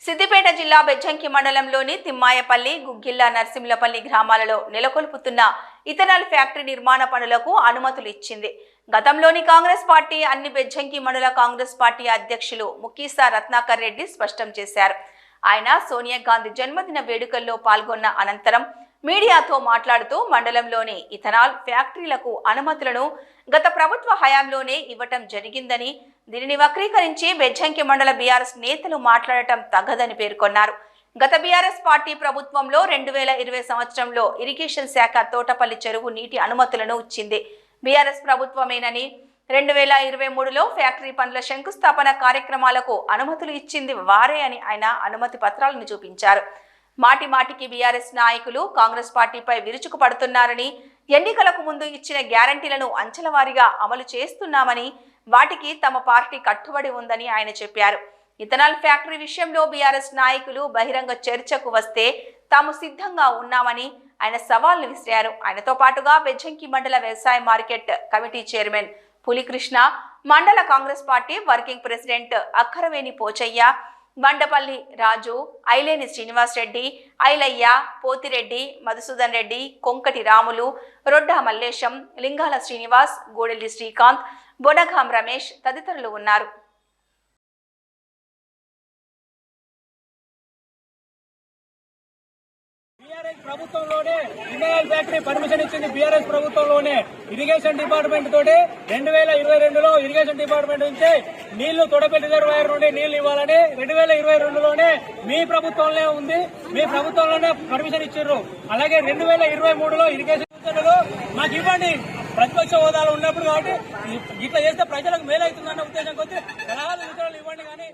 సిద్దిపేట జిల్లా బెజ్జంకి మండలంలోని తిమ్మాయపల్లి, గుగ్గిళ్ళ, నర్సింలపల్లి గ్రామాలలో నెలకొల్పుతున్న ఇథనాల్ ఫ్యాక్టరీ నిర్మాణ పనులకు అనుమతులు ఇచ్చింది. గతంలోని కాంగ్రెస్ పార్టీ అన్ని బెజ్జంకి మండల కాంగ్రెస్ పార్టీ అధ్యక్షులు ముకీసా రత్నాకర్ రెడ్డి స్పష్టం చేశారు. ఆయన సోనియా గాంధీ జన్మదిన వేడుకల్లో పాల్గొన్న అనంతరం మీడియాతో మాట్లాడుతూ మండలంలోని ఇథనాల్ ఫ్యాక్టరీలకు అనుమతులను గత ప్రభుత్వ హయాంలోనే ఇవ్వటం జరిగిందని, దీనిని వక్రీకరించి బెజ్జంకి మండల బీఆర్ఎస్ నేతలు మాట్లాడటం తగదని పేర్కొన్నారు. గత బీఆర్ఎస్ పార్టీ ప్రభుత్వంలో 2020 సంవత్సరంలో ఇరిగేషన్ శాఖ తోటపల్లి చెరువు నీటి అనుమతులను ఇచ్చింది బీఆర్ఎస్ ప్రభుత్వమేనని, 2023లో ఫ్యాక్టరీ పనుల శంకుస్థాపన కార్యక్రమాలకు అనుమతులు ఇచ్చింది వారే అని ఆయన అనుమతి పత్రాలను చూపించారు. మాటి మాటికి బీఆర్ఎస్ నాయకులు కాంగ్రెస్ పార్టీపై విరుచుకు పడుతున్నారని, ఎన్నికలకు ముందు ఇచ్చిన గ్యారంటీలను అంచెలవారీగా అమలు చేస్తున్నామని, వాటికి తమ పార్టీ కట్టుబడి ఉందని ఆయన చెప్పారు. ఇథనాల్ ఫ్యాక్టరీ విషయంలో బీఆర్ఎస్ నాయకులు బహిరంగ చర్చకు వస్తే తాము సిద్ధంగా ఉన్నామని ఆయన సవాల్ను విసిరారు. ఆయనతో పాటుగా బెజ్జంకి మండల వ్యవసాయ మార్కెట్ కమిటీ చైర్మన్ పులికృష్ణ, మండల Congress party working president Akkaraveni Pochaiah, Mandapalli Raju, Aileni Srinivas Reddy, Ailaiah, Pothireddy, Madhusudan Reddy, Konkati Ramulu, Rodda Mallesham, Lingala Srinivas, Gudelli Srikanth, Bonagam Ramesh తదితరులు ఉన్నారు. బీఆర్ఎస్ ప్రభుత్వంలోనే ఇథనాల్ ఫ్యాక్టరీ పర్మిషన్ ఇచ్చింది. బీఆర్ఎస్ ప్రభుత్వంలోనే ఇరిగేషన్ డిపార్ట్మెంట్ తోటి 2022లో ఇరిగేషన్ డిపార్ట్మెంట్ నుంచి నీళ్లు తొడపల్లి రిజర్వాయర్ నుండి నీళ్లు ఇవ్వాలని 2022లోనే మీ ప్రభుత్వంలో ఉంది. మీ ప్రభుత్వంలోనే పర్మిషన్ ఇచ్చారు. అలాగే 2023లో ఇరిగేషన్ మాకు ఇవ్వండి, ప్రతిపక్ష హోదాలో ఉన్నప్పుడు కాబట్టి ఇట్లా చేస్తే ప్రజలకు మేలవుతుందన్న ఉద్దేశం కొద్ది సలహాలు సూచనలు ఇవ్వండి. కానీ